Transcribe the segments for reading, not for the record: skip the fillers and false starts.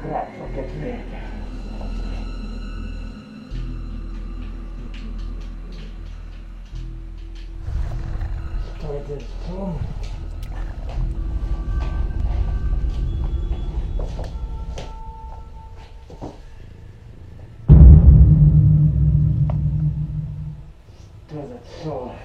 Grazie, che merda. Storia del sonno. Storia del sole.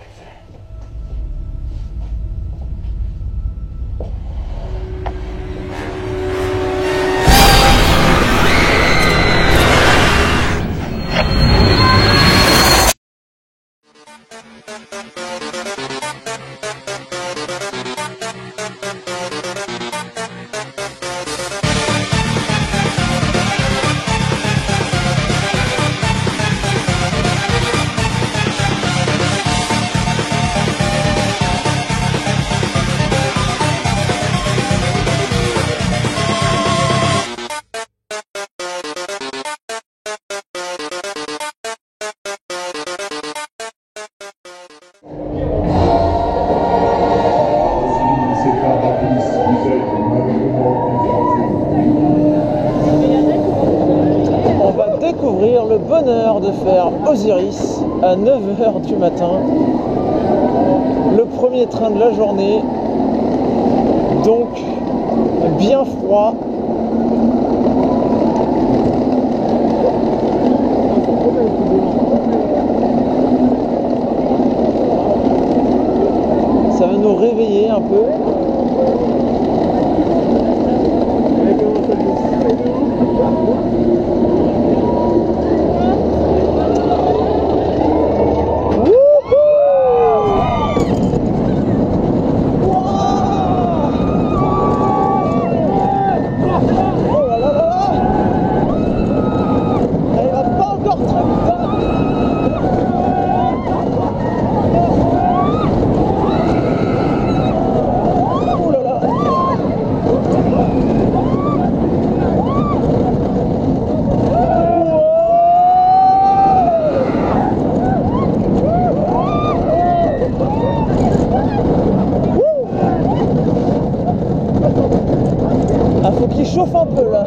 Découvrir le bonheur de faire Osiris à 9 h du matin, le premier train de la journée, donc bien froid. Ça va nous réveiller un peu. Faut qu'il chauffe un peu là.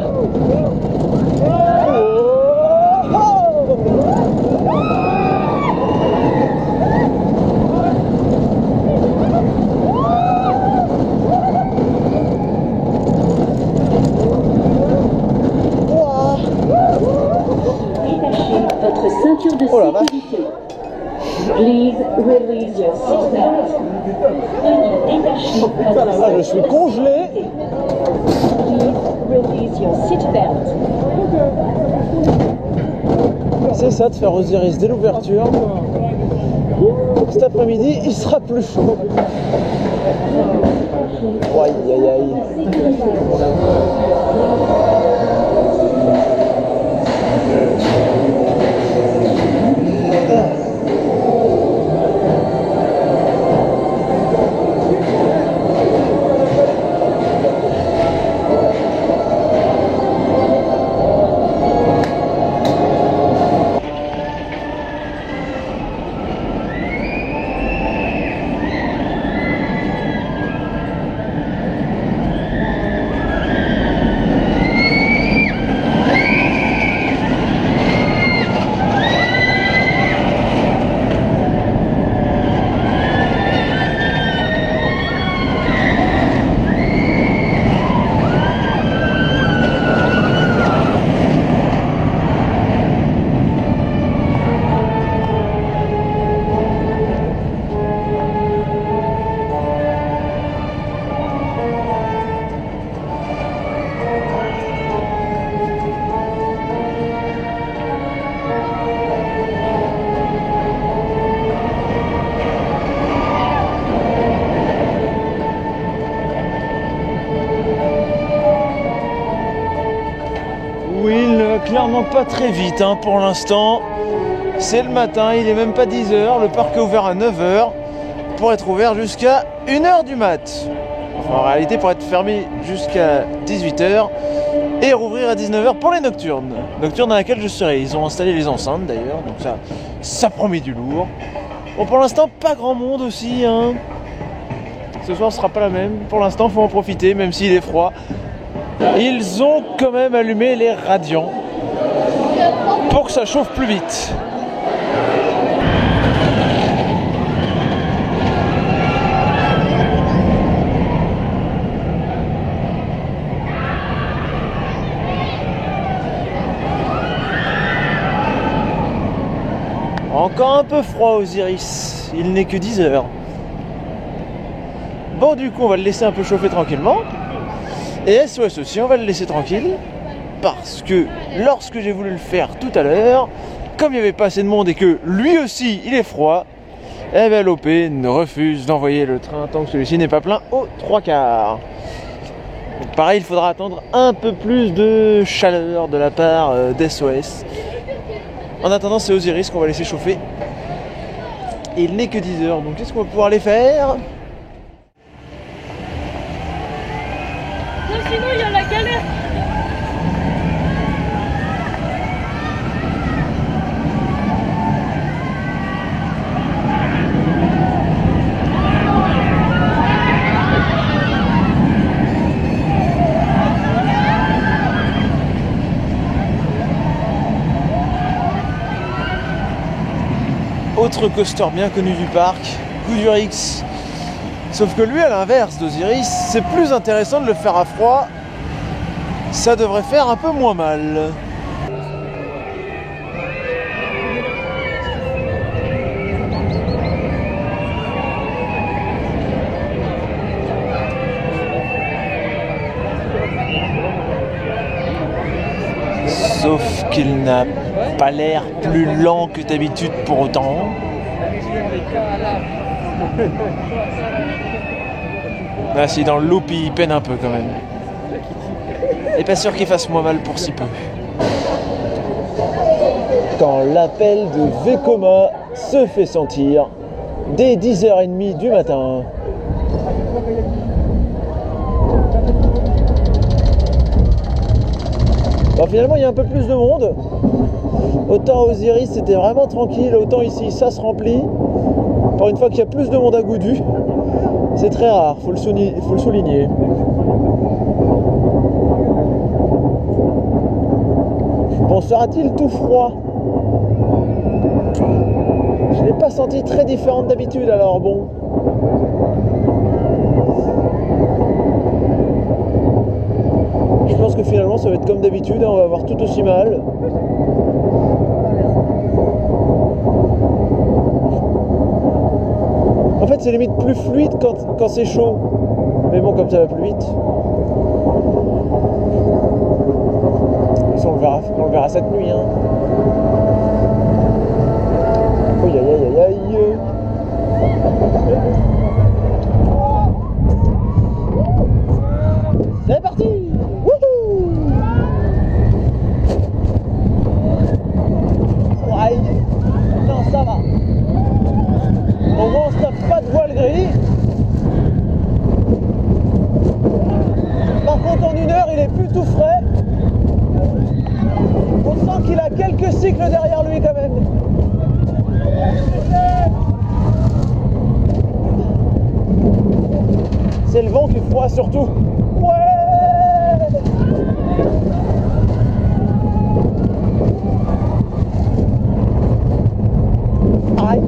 Détachez votre ceinture de sécurité. Please release your seatbelt. Veuillez détacher votre Ah, je suis congelé. Release your seatbelt. C'est ça de faire Osiris dès l'ouverture. Cet après-midi, il sera plus chaud. Aïe aïe aïe. Clairement pas très vite hein, pour l'instant. C'est le matin, il est même pas 10 h. Le parc est ouvert à 9 h pour être ouvert jusqu'à 1 h du mat. Enfin, en réalité, pour être fermé jusqu'à 18 h et rouvrir à 19 h pour les nocturnes. Nocturnes dans laquelle je serai. Ils ont installé les enceintes d'ailleurs, donc ça promet du lourd. Bon, pour l'instant, pas grand monde aussi. Hein. Ce soir, ce sera pas la même. Pour l'instant, faut en profiter, même s'il est froid. Ils ont quand même allumé les radiants pour que ça chauffe plus vite. Encore un peu froid Osiris, il n'est que 10 heures. Bon, du coup on va le laisser un peu chauffer tranquillement. Et SOS aussi, on va le laisser tranquille. Parce que lorsque j'ai voulu le faire tout à l'heure, comme il n'y avait pas assez de monde et que lui aussi il est froid, eh bien l'OP ne refuse d'envoyer le train tant que celui-ci n'est pas plein aux 3/4. Donc pareil, il faudra attendre un peu plus de chaleur de la part d'SOS. En attendant, c'est Osiris qu'on va laisser chauffer. Et il n'est que 10 heures, donc qu'est-ce qu'on va pouvoir les faire? Non, sinon il y a la galère. Autre coaster bien connu du parc, Goudurix. Sauf que lui, à l'inverse d'Osiris, c'est plus intéressant de le faire à froid. Ça devrait faire un peu moins mal. Sauf qu'il n'a pas l'air plus lent que d'habitude pour autant. Ah si, dans le loop il peine un peu quand même. Et pas sûr qu'il fasse moins mal pour si peu. Quand l'appel de Vekoma se fait sentir dès 10h30 du matin. Bon, finalement il y a un peu plus de monde. Autant Osiris c'était vraiment tranquille, autant ici ça se remplit. Pour une fois qu'il y a plus de monde à Goudu, c'est très rare, faut le souligner. Bon, sera-t-il tout froid? Je ne l'ai pas senti très différente d'habitude, alors bon. Je pense que finalement ça va être comme d'habitude, hein, on va avoir tout aussi mal. En fait c'est limite plus fluide quand c'est chaud. Mais bon, comme ça va plus vite. On le verra cette nuit. Hein. Oh, aïe aïe aïe aïe. C'est parti. Wouhou. Ouais. Non, ça va. Au moins on se tape pas de voile gris. Par contre en 1 heure il est plus tout frais. On sent qu'il a quelques cycles derrière lui quand même. C'est le vent qui froid surtout. Ouais. Aïe.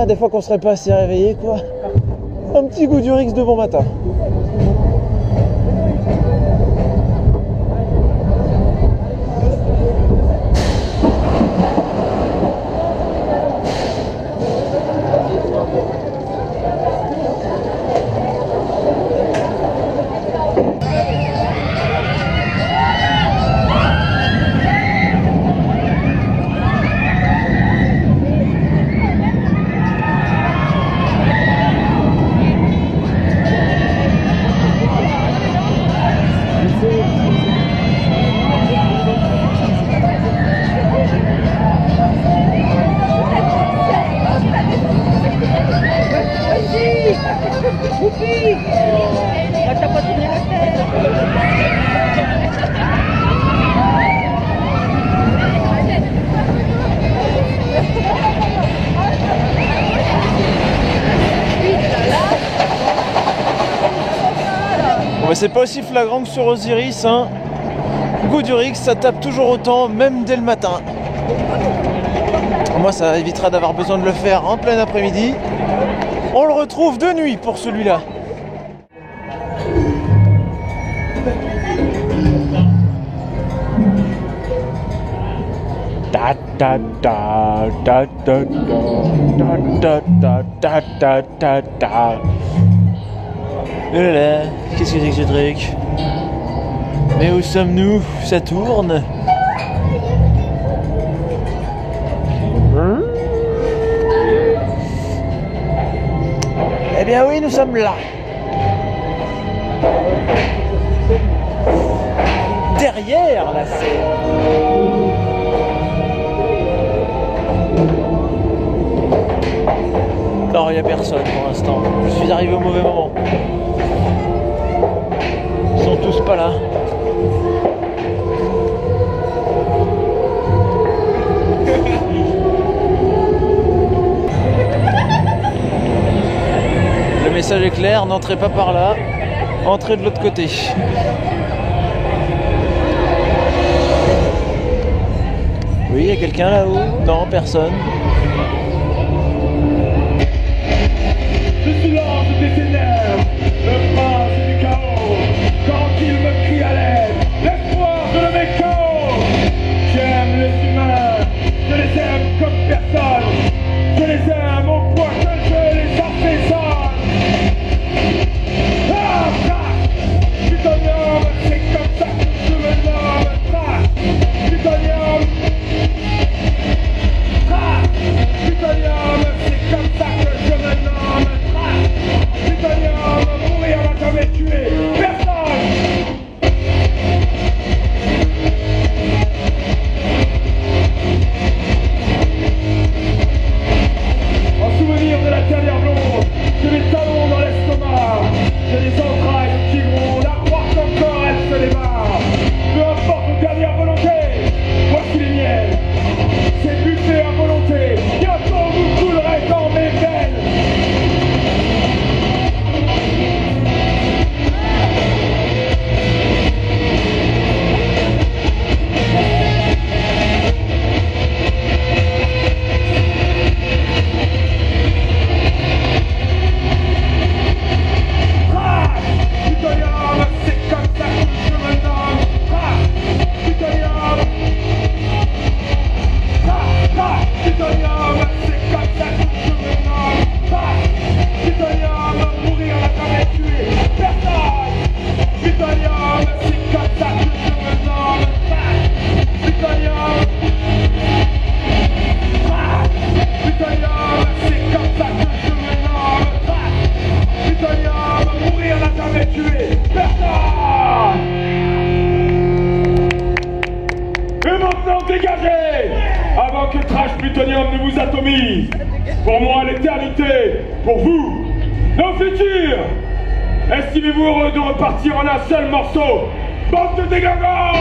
Des fois qu'on serait pas assez réveillé quoi. Un petit Goudurix de bon matin. Bah, c'est pas aussi flagrant que sur Osiris, hein. Goudurix, ça tape toujours autant, même dès le matin. Moi, ça évitera d'avoir besoin de le faire en plein après-midi. On le retrouve de nuit pour celui-là. Da da da da da da da da da da da da. Oh là là, qu'est-ce que c'est que ce truc? Mais où sommes-nous? Ça tourne. Eh bien oui, nous sommes là. Derrière la serre. Non, il n'y a personne pour l'instant. Je suis arrivé au mauvais moment. Ils sont tous pas là. Le message est clair, n'entrez pas par là, entrez de l'autre côté. Oui, il y a quelqu'un là-haut? Non, personne. Le silence des ténèbres, le prince du chaos, quand il me crie à l'aide, l'espoir de le méco. J'aime les humains, je les aime comme personne, je les aime au point que je les emprisonne. Ah, plutonium, c'est comme ça que je me nomme. Plutonium, plutonium, c'est comme ça que je me nomme. Plutonium, mourir n'a jamais tué personne. En souvenir de la carrière blonde, j'ai les talons dans l'estomac, j'ai les entrailles qui grondent, à croire qu'encore elle se démarre. Peu importe vos dernières volontés, voici les miennes. C'est buté à volonté, bientôt vous coulerez dans mes veines. Plutonium, c'est comme ça que je me nomme. Plutonium, plutonium, c'est comme ça que je me nomme. Plutonium, mourir n'a jamais tué personne. Plutonium, c'est comme ça que je me nomme. Plutonium, plutonium, c'est comme ça que je me nomme. Plutonium, mourir n'a jamais tué personne. Et maintenant dégagez, avant que Trash Plutonium ne vous atomise. Pour moi l'éternité, pour vous, nos futurs. Estimez-vous heureux de repartir en un seul morceau, bande de dégagants.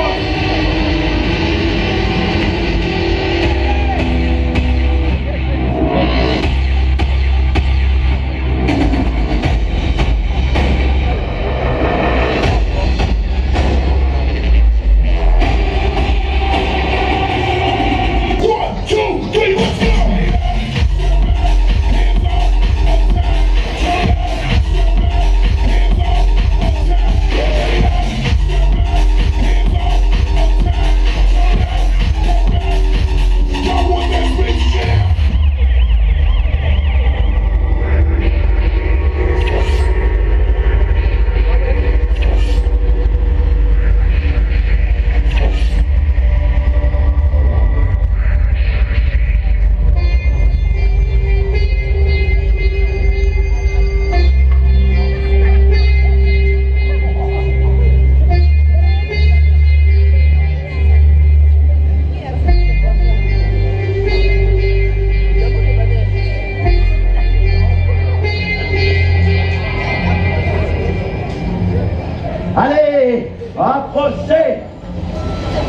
Allez, approchez!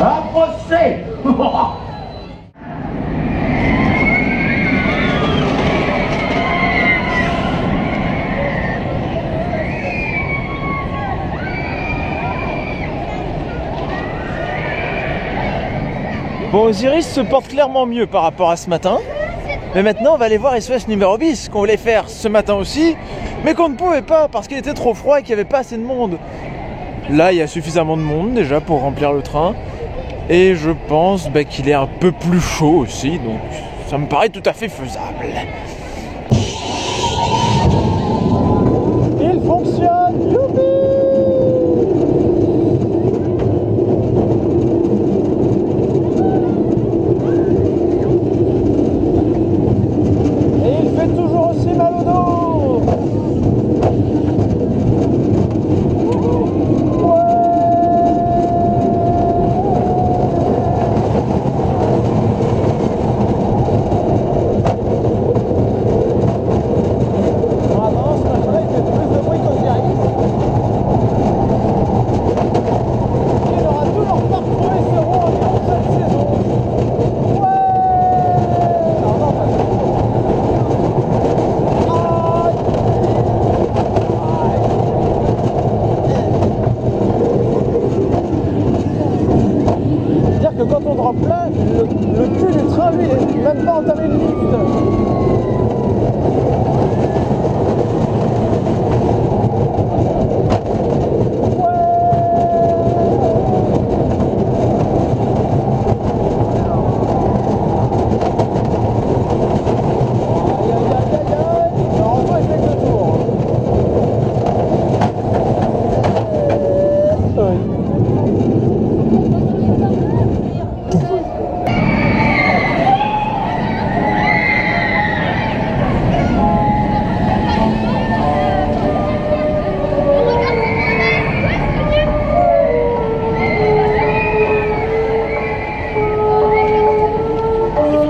Approchez! Bon, Osiris se porte clairement mieux par rapport à ce matin. Mais maintenant, on va aller voir SOS numéro bis, qu'on voulait faire ce matin aussi, mais qu'on ne pouvait pas parce qu'il était trop froid et qu'il n'y avait pas assez de monde. Là, il y a suffisamment de monde déjà pour remplir le train. Et je pense qu'il est un peu plus chaud aussi, donc ça me paraît tout à fait faisable. Il fonctionne, youpi! Toujours aussi mal au dos. Maintenant, ce machin-là, il fait plus de bruit qu'Osiris. Il aura toujours pas retrouvé ses roues environ cette saison. Non, non, pas ça. Que quand on drop là, le cul du train, lui, il n'est même pas entamé le lift.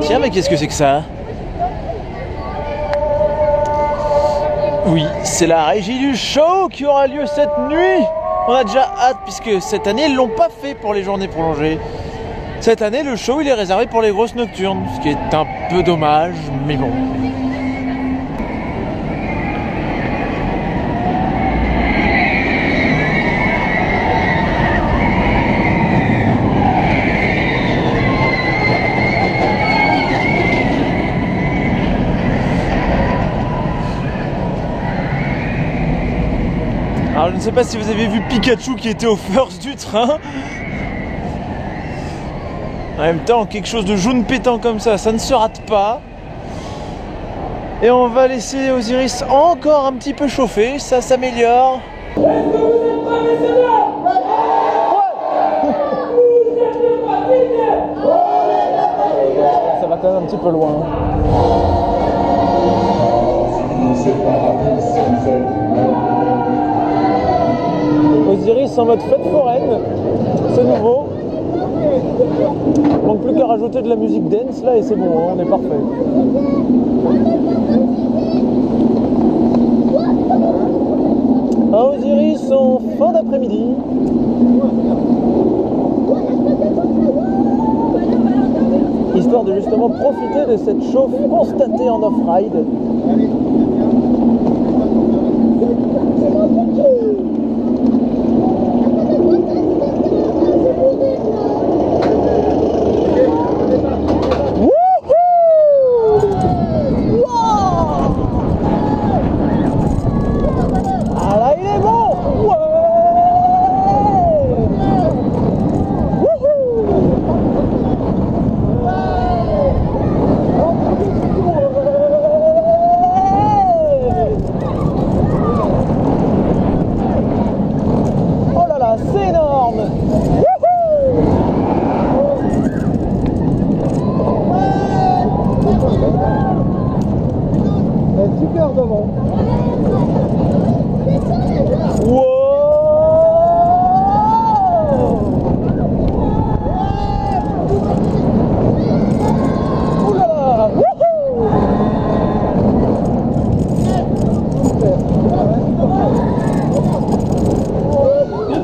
Tiens, mais qu'est-ce que c'est que ça? Oui, c'est la régie du show qui aura lieu cette nuit. On a déjà hâte puisque cette année ils l'ont pas fait pour les journées prolongées. Cette année le show il est réservé pour les grosses nocturnes, ce qui est un peu dommage, mais bon. Alors je ne sais pas si vous avez vu Pikachu qui était au first du train. En même temps, quelque chose de jaune pétant comme ça ne se rate pas. Et on va laisser Osiris encore un petit peu chauffer, ça s'améliore. Est-ce que vous êtes prêts, messieurs? Ça va quand même un petit peu loin. Osiris en mode fête foraine, c'est nouveau. Il manque plus qu'à rajouter de la musique dance là et c'est bon, hein, on est parfait. Un Osiris en fin d'après-midi. Histoire de justement profiter de cette chauffe constatée en off-ride.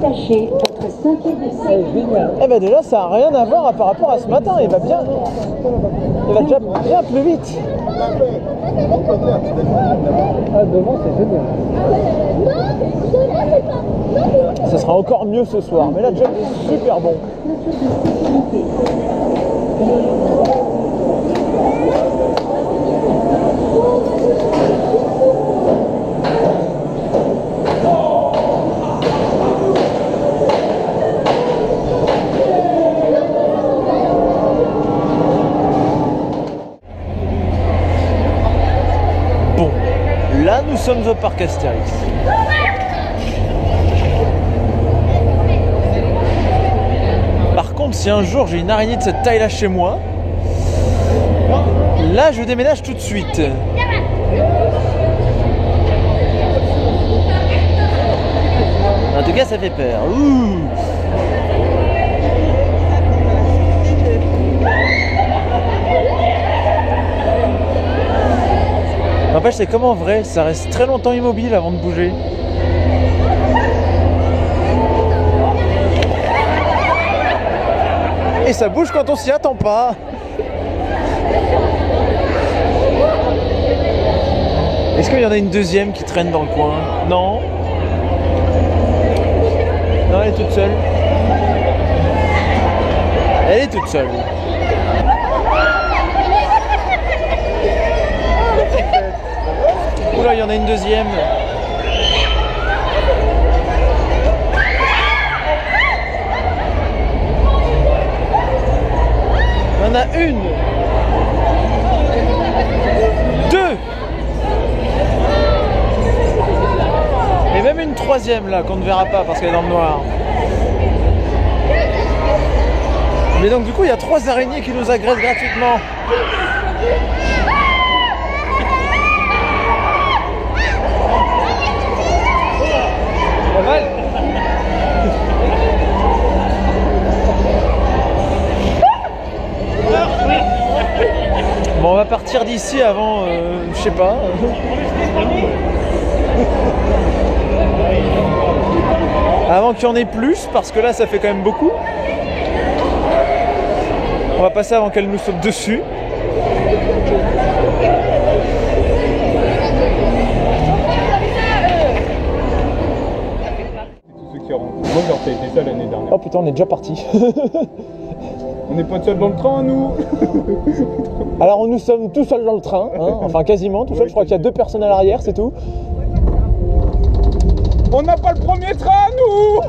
Votre ceinture de sécurité. Eh ben déjà ça n'a rien à voir par rapport à ce matin, il va déjà bien plus vite. Ah devant c'est génial. Ça sera encore mieux ce soir, mais là Jack est super bon. Bon, là nous sommes au parc Astérix. Par contre, si un jour j'ai une araignée de cette taille-là chez moi, là je déménage tout de suite. En tout cas, ça fait peur. Ouh. N'empêche, c'est comme en vrai, ça reste très longtemps immobile avant de bouger. Et ça bouge quand on s'y attend pas. Est-ce qu'il y en a une deuxième qui traîne dans le coin? Non. Non, elle est toute seule. Elle est toute seule. Oula, il y en a une deuxième. Il y en a une. Deux. Et même une troisième là qu'on ne verra pas parce qu'elle est dans le noir. Mais donc du coup il y a 3 araignées qui nous agressent gratuitement. Pas mal. Bon, on va partir d'ici avant, je sais pas. Avant qu'il y en ait plus, parce que là ça fait quand même beaucoup. On va passer avant qu'elle nous saute dessus. Tous ceux qui rentrent. Moi, genre, ça a été ça l'année dernière. Oh putain, on est déjà parti. On n'est pas seuls dans le train, nous. Alors nous sommes tout seuls dans le train, hein, enfin quasiment tout seul. Je crois qu'il y a 2 personnes à l'arrière, c'est tout. On n'a pas le premier train, nous.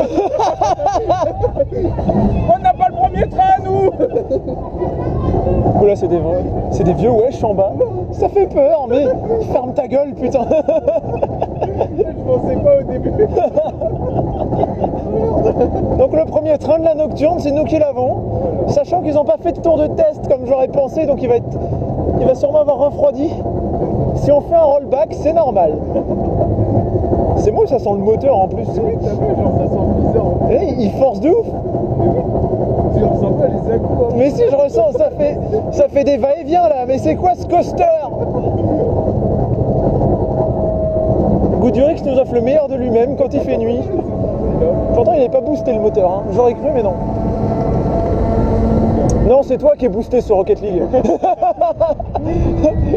On n'a pas le premier train, nous. Oh là, c'est des vieux wesh en bas. Ça fait peur, mais ferme ta gueule, putain. Je pensais pas au début. Donc le premier train de la nocturne, c'est nous qui l'avons. Sachant qu'ils n'ont pas fait de tour de test comme j'aurais pensé, donc il va sûrement avoir refroidi. Si on fait un rollback, c'est normal. C'est moi, ça sent le moteur en plus. Oui, t'as vu, genre ça sent bizarre. Et il force de ouf. Mais oui, tu ressens pas les à-coups. Hein. Mais si, je ressens, ça fait des va-et-vient là. Mais c'est quoi ce coaster? Goodurix nous offre le meilleur de lui-même quand il fait nuit. Pourtant, il n'est pas boosté le moteur. Hein. J'aurais cru, mais non. Non, c'est toi qui es boosté sur Rocket League.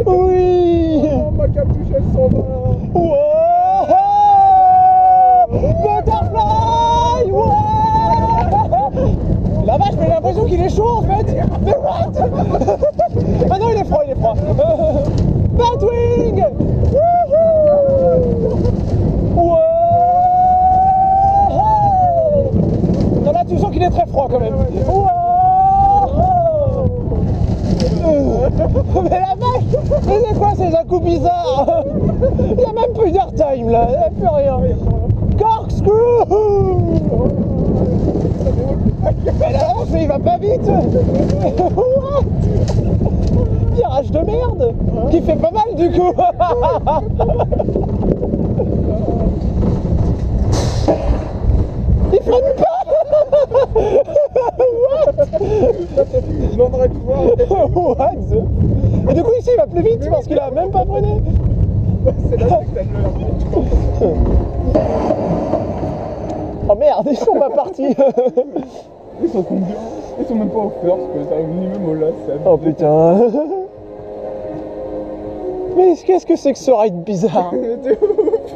Oui. Oh, ma capuche, elle s'en va. Wow. Butterfly. Wow. La vache, mais j'ai l'impression qu'il est chaud en fait. Mais what? Ah non, il est froid, il est froid. Batwing. Wow. Non, là, tu sens qu'il est très froid quand même. Wow. Mais la vache, mais c'est quoi ces à-coups bizarres? Il n'y a même plus d'airtime là, il n'y a plus rien. Corkscrew. Mais la vache, mais il va pas vite. What? Virage de merde qui fait pas mal du coup. Il freine pas. What? What? Et du coup ici il va plus vite parce qu'il a même pas freiné. C'est là que t'as le. Oh merde, ils sont pas partis. Ils sont combien? Ils sont même pas au first, quoi. Ça arrive ni même au last. Oh putain. Mais qu'est-ce que c'est que ce ride bizarre?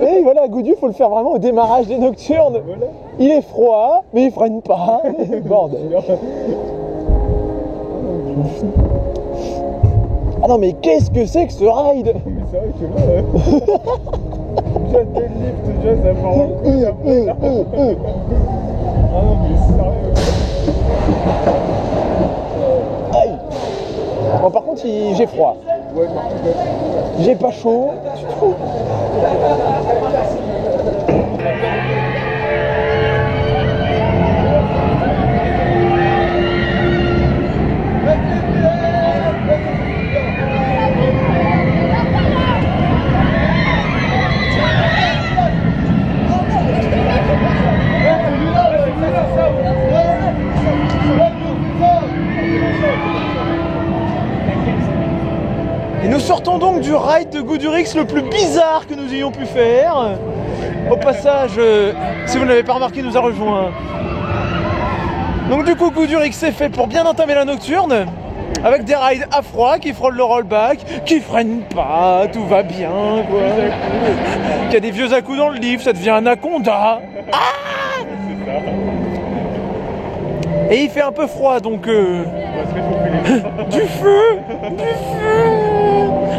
Et voilà, Goudu, faut le faire vraiment au démarrage des nocturnes. Voilà. Il est froid, mais il freine pas. Bordel. Ah non mais qu'est-ce que c'est que ce ride? Mais c'est vrai que là, déjà tel lift, déjà ça part en couille après là. Ah non mais sérieux. Aïe. Bon par contre j'ai froid. Ouais, par contre, J'ai pas chaud. Et nous sortons donc du ride de Goudurix le plus bizarre que nous ayons pu faire. Au passage, si vous ne l'avez pas remarqué, nous a rejoint. Donc du coup, Goudurix c'est fait pour bien entamer la nocturne, avec des rides à froid qui frôlent le rollback, qui freinent pas, tout va bien, quoi. Il y a des vieux à-coups dans le livre, ça devient un Anaconda. Ah et il fait un peu froid, donc du feu.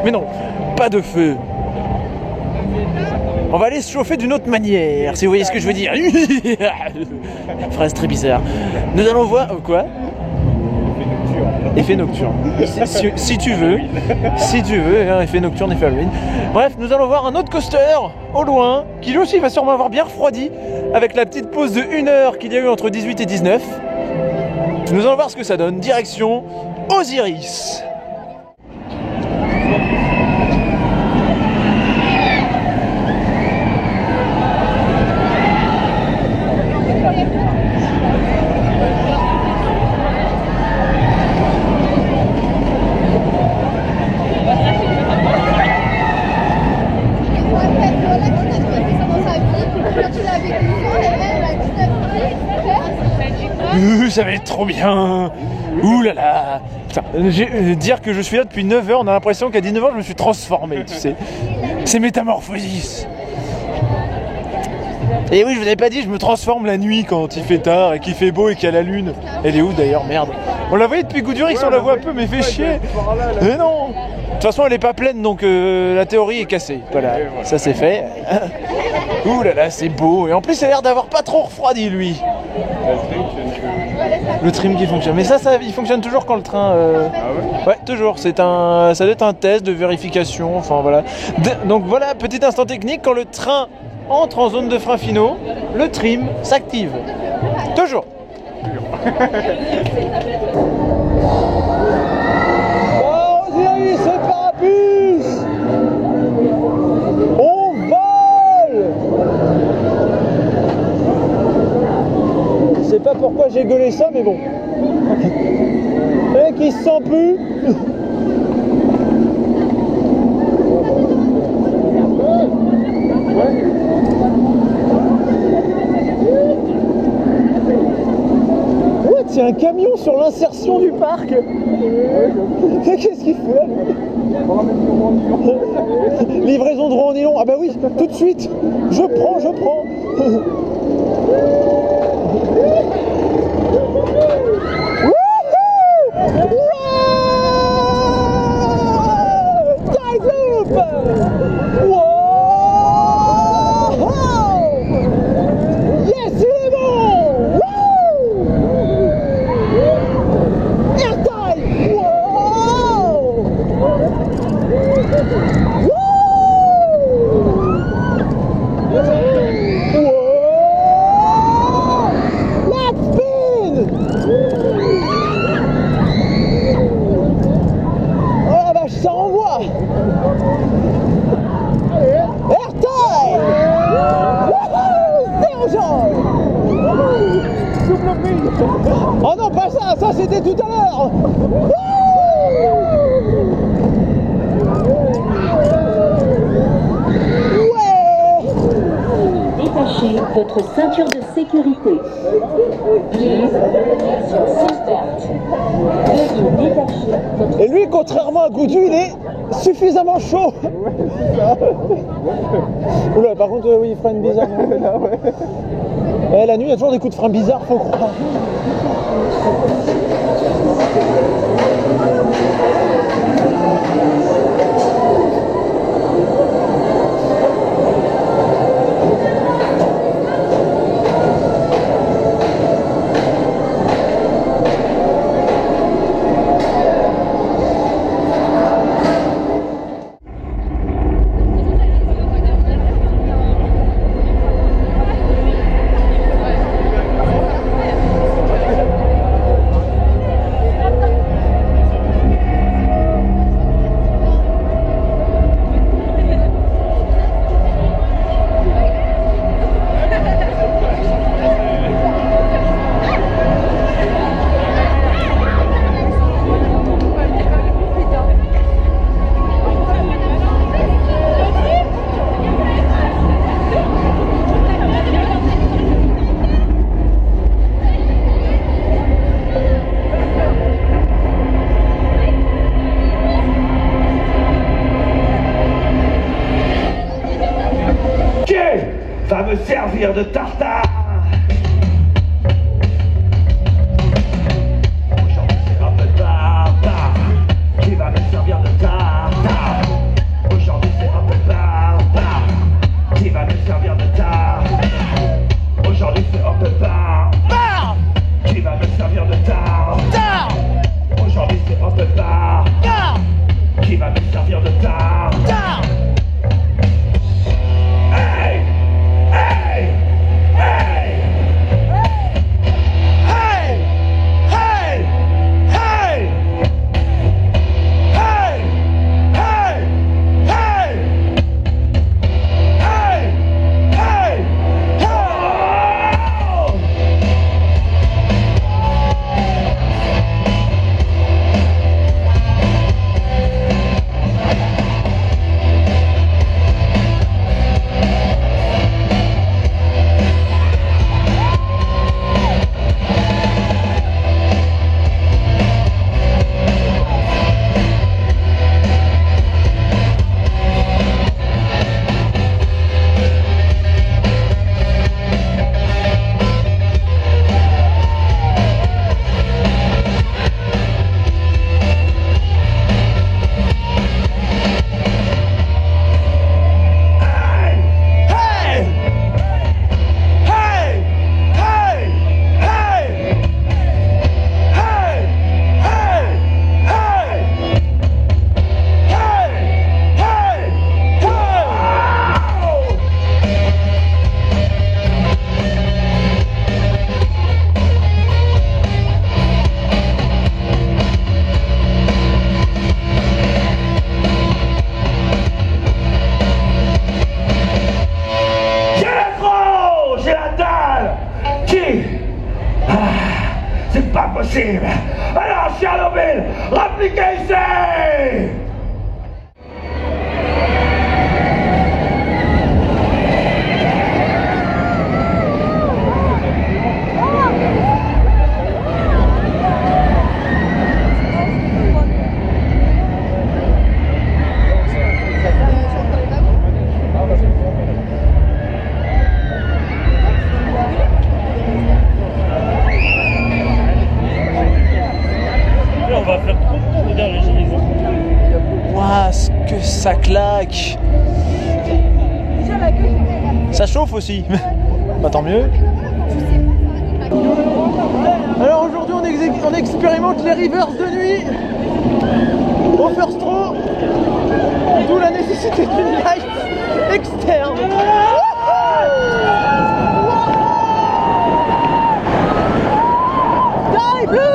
Mais non, pas de feu. On va aller se chauffer d'une autre manière, si vous voyez ce que je veux dire. Phrase très bizarre. Nous allons voir... quoi? Effet nocturne. Si tu veux. Si tu veux, hein, effet nocturne, effet Halloween. Bref, nous allons voir un autre coaster, au loin, qui lui aussi va sûrement avoir bien refroidi, avec la petite pause de 1 heure qu'il y a eu entre 18 et 19. Nous allons voir ce que ça donne. Direction Osiris. Ça va être trop bien. Ouh là là. Putain, dire que je suis là depuis 9h, on a l'impression qu'à 19h je me suis transformé, tu sais. C'est métamorphosis. Et oui, je vous avais pas dit, je me transforme la nuit quand il fait tard et qu'il fait beau et qu'il y a la lune. Elle est où d'ailleurs? Merde. On la voyait depuis Goudurix, on la voit un peu, mais fait chier. Mais non. De toute façon, elle est pas pleine, donc la théorie est cassée. Voilà, ça c'est fait. Ouh là là, c'est beau. Et en plus, il a l'air d'avoir pas trop refroidi, lui. Le trim qui fonctionne. Mais ça il fonctionne toujours quand le train... Ouais, toujours. Ça doit être un test de vérification. Enfin, voilà. Donc voilà, petit instant technique. Quand le train entre en zone de frein finaux, le trim s'active. Toujours. Oh, Osiris, c'est parapluie. On vole. Je sais pas pourquoi j'ai gueulé ça, mais bon. Le mec, il se sent plus. What? Il y a un camion sur l'insertion du parc. Qu'est-ce qu'il fout là? Livraison de roues en nylon. Ah bah oui, tout de suite. Je prends. Oh non, pas ça, ça c'était tout à l'heure. Détachez votre ceinture de sécurité. Please, sur seatbelt. Veuillez détacher votre... Et lui, contrairement à Goudu, il est suffisamment chaud. Oula, par contre, oui, il freine bizarre. La nuit, il y a toujours des coups de frein bizarres, faut croire. servir de tartare. Aujourd'hui c'est un peu barbare qui va me servir de tartare. Aujourd'hui c'est un peu barbare qui va me servir de tartare. Aujourd'hui c'est un peu barbare qui va me servir de tartare. Aujourd'hui c'est un peu barbare qui va me servir de tartare. Hey! Hey! Hey! Hey! Hey! Hey! Hey! Hey! Hey! Hey! Hey! Oh! J'ai la dalle. Qui? C'est pas possible. Alors, Chernobyl, rappliquez ici. Waouh, ce que ça claque. Ça chauffe aussi. Bah tant mieux. Alors aujourd'hui on expérimente les rivers de nuit au first row, d'où la nécessité d'une light externe. Sky Blue!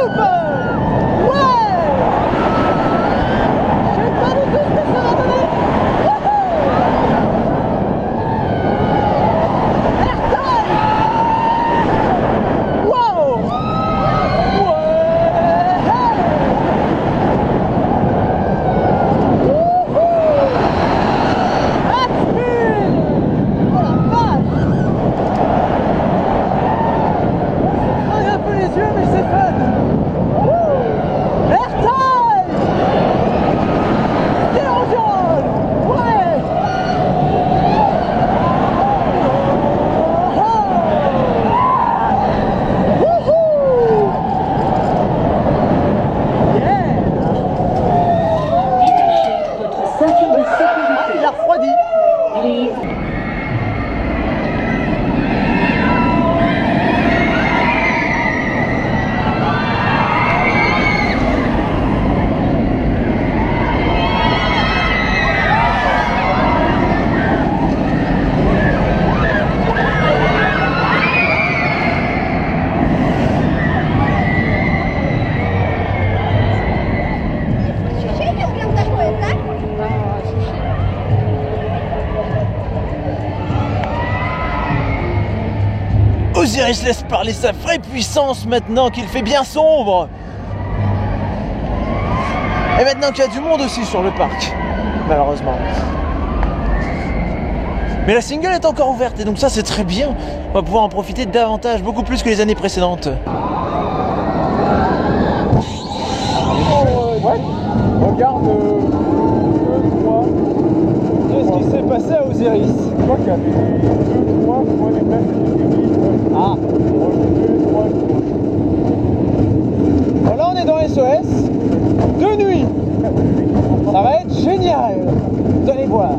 Osiris laisse parler sa vraie puissance maintenant qu'il fait bien sombre. Et maintenant qu'il y a du monde aussi sur le parc, malheureusement. Mais la single est encore ouverte et donc ça c'est très bien. On va pouvoir en profiter davantage, beaucoup plus que les années précédentes. Ouais, regarde 2, 3 de ce qui s'est passé à Osiris. Je crois qu'il y avait 2, 3, je crois, les places étaient finies. Ah. 2, 3, je crois. Bon, là on est dans SOS de nuit. Ça va être génial. Vous allez voir. Ouais.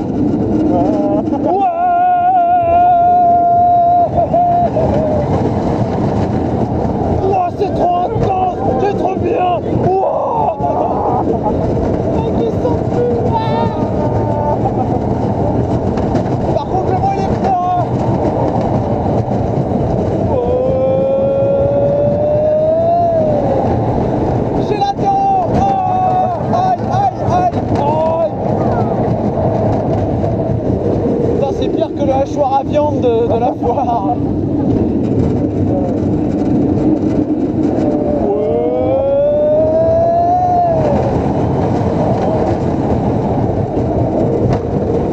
Oh, c'est trop intense, c'est trop bien. Wow. Ils sont plus. Par contre le vent il est froid. J'ai l'apéro. Oh, aïe, aïe, aïe, aïe. Putain, c'est pire que le hachoir à viande de la foire.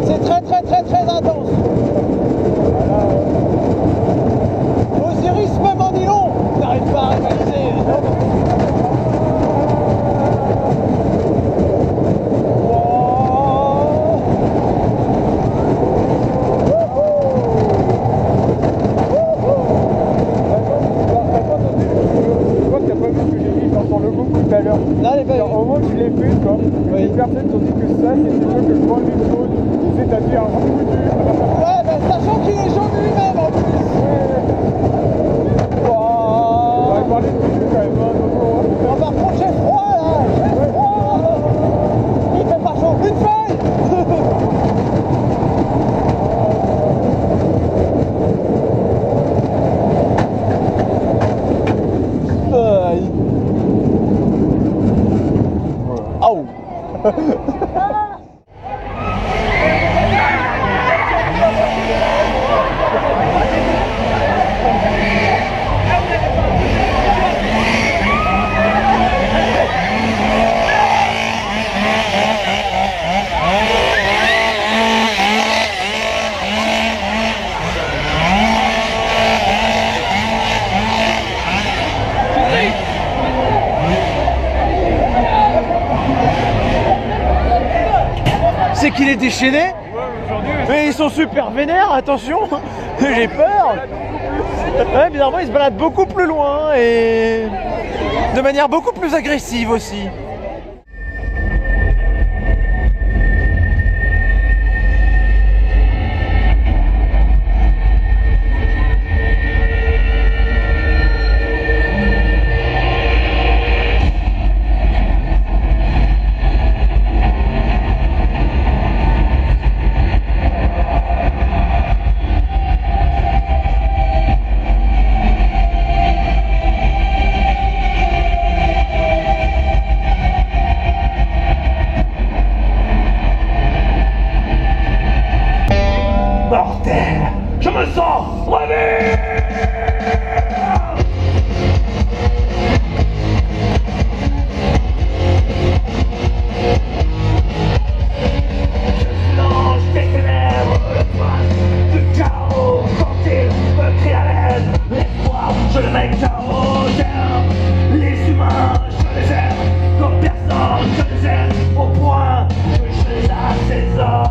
C'est très très très très intense. Osiris, même en nylon, n'arrive pas à rivaliser. Là, les Au moment où je l'ai fait, quoi, les personnes ont dit que ça, c'était mieux que le point d'une chose, c'est-à-dire un coup dur. Ouais, ben, sachant qu'il est jaune lui-même en plus. On va parler de coup quand même, hein, donc, Non, par contre, j'ai froid là. J'ai froid. Il fait pas chaud. Une feuille. Aïe. Aouh. C'est qu'il est déchaîné. Mais ils sont super vénères, attention. J'ai peur. Ouais, bizarrement, ils se baladent beaucoup plus loin et de manière beaucoup plus agressive aussi. Mortel, je me sens rêver. Je lance des ténèbres, le prince du chaos. Quand il me crie à l'aide, l'espoir, je le mets chaos. J'aime les humains, je les aime comme personne, je les aime au point que je les assaisonne.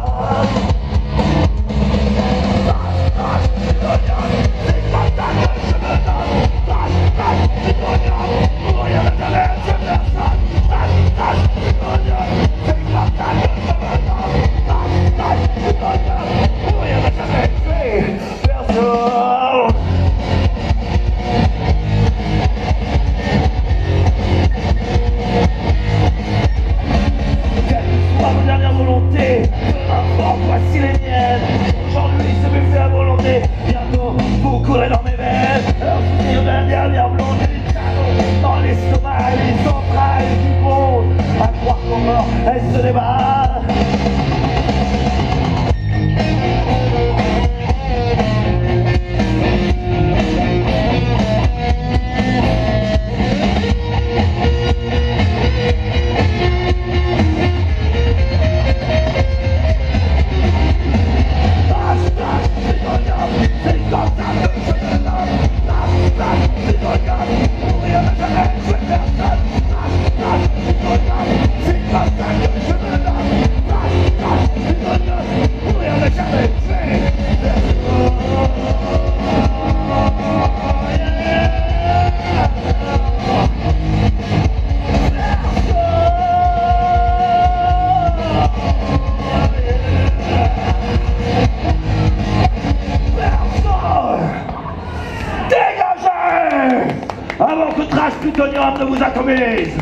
avant que trace plutonium ne vous atomise.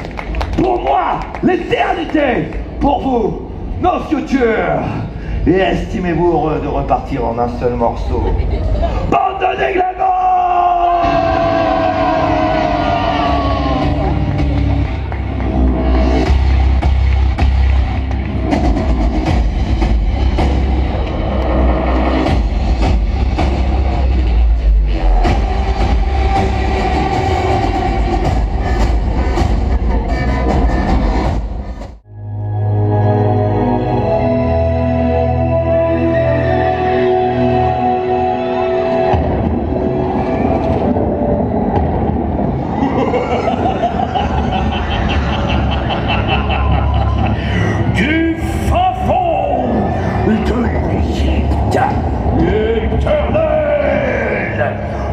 Pour moi, l'éternité. Pour vous, nos futurs. Et estimez-vous heureux de repartir en un seul morceau. Bande de déglingos!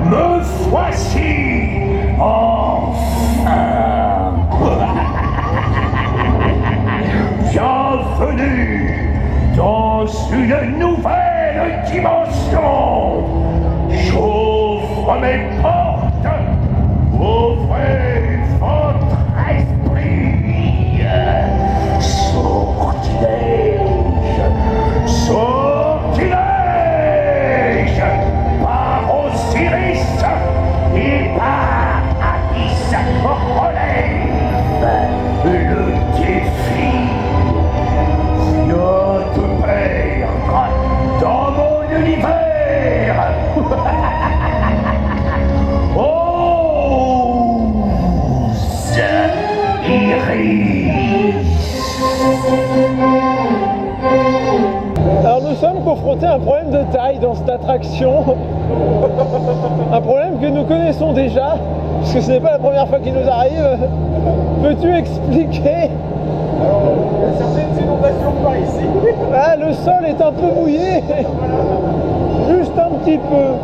Me voici enfin. Bienvenue dans une nouvelle dimension. J'ouvre mes portes. Ouvrez votre esprit. Sortilège. Sortilège. Osiris et par Abyss relève le défi. Viens te perdre dans mon univers. Ose, Iris. Alors nous sommes confrontés à un problème de taille dans cette attraction. Un problème que nous connaissons déjà, puisque ce n'est pas la première fois qu'il nous arrive. Peux-tu expliquer? Alors, il y a certaines inondations par ici. Ah, le sol est un peu mouillé. Juste un petit peu.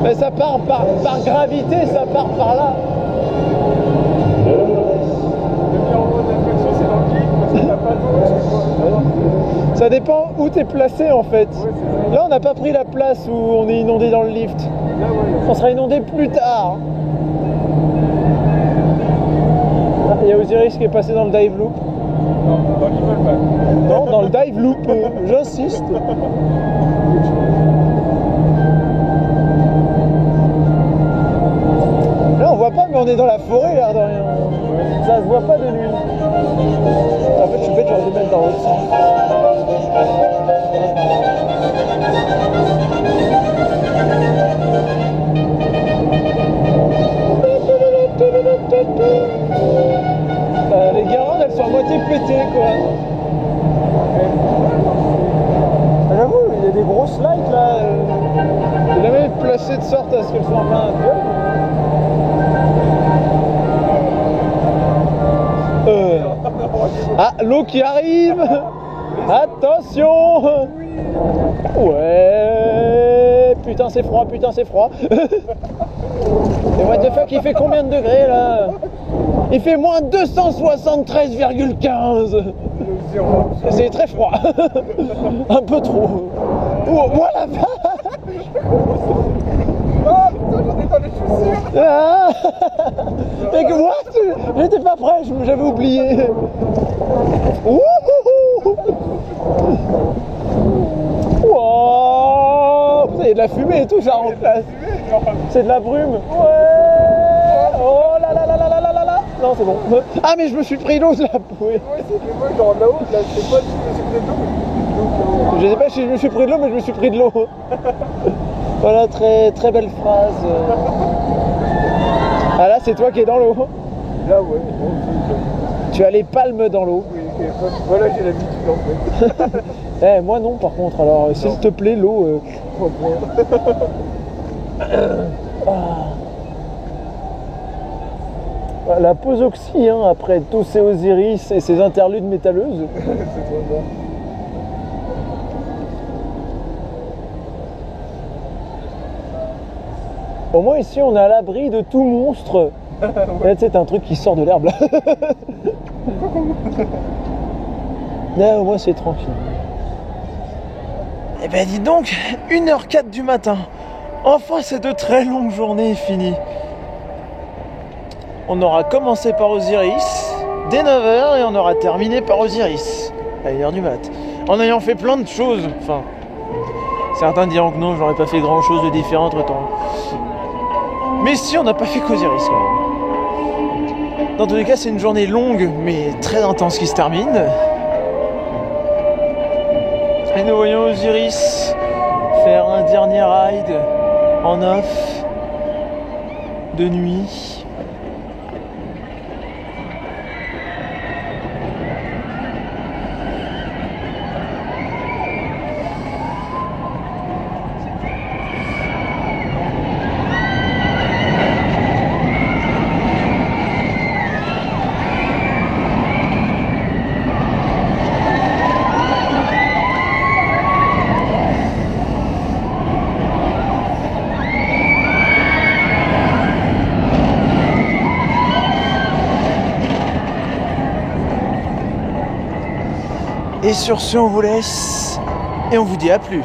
Mais ça part par gravité, ça part par là. Ça dépend où tu es placé en fait. Là on n'a pas pris la place où on est inondé dans le lift. On sera inondé plus tard. Ah, il y a Osiris qui est passé dans le dive loop. Non, dans l'Ivolman. Non, dans le dive loop, j'insiste. Là on voit pas mais on est dans la forêt l'air de rien. Ça se voit pas de nuit. En fait je suis bête, j'aurais dû mettre dans l'autre sens. Les guirlandes elles sont à moitié pétées quoi. J'avoue, il y a des grosses lights là. Il a même placé de sorte à ce qu'elles soient en plein feu. Ah, l'eau qui arrive. Attention. Ouais. Putain c'est froid, putain c'est froid. Et what the fuck, il fait combien de degrés là? Il fait moins 273,15. C'est très froid. Un peu trop. Oh, voilà. Ah putain, j'en ai dans les chaussures. Ah. Mais que what? J'étais pas prêt, j'avais oublié. Wow. Putain, il y a de la fumée et tout, ça remplace. C'est de la brume. Ouais. Oh là là là là là là là là. Non, c'est bon. Ah, mais je me suis pris l'eau de la bouée. Moi aussi, mais moi genre là-haut, là, je sais pas si je me suis pris de l'eau. Je sais pas si je me suis pris de l'eau, mais je me suis pris de l'eau. Voilà, très très belle phrase. Ah là, c'est toi qui es dans l'eau. Là, ouais. Tu as les palmes dans l'eau. Oui, voilà, j'ai l'habitude en fait. Eh, moi non, par contre. Alors, s'il te plaît, l'eau. La pause oxy, hein, après tous ces Osiris et ces interludes métalleuses. C'est trop bien. Au moins ici on est à l'abri de tout monstre. Là tu sais t'as un truc qui sort de l'herbe là. Là au moins c'est tranquille. Eh ben dis donc, 1h04 du matin. Enfin, cette très longue journée est finie. On aura commencé par Osiris dès 9h et on aura terminé par Osiris à 1h du mat. En ayant fait plein de choses. Enfin, certains diront que non, je n'aurais pas fait grand chose de différent entre temps. Mais si, on n'a pas fait qu'Osiris quand même. Dans tous les cas, c'est une journée longue mais très intense qui se termine. Et nous voyons Osiris faire un dernier ride en off de nuit. Et sur ce, on vous laisse et on vous dit à plus.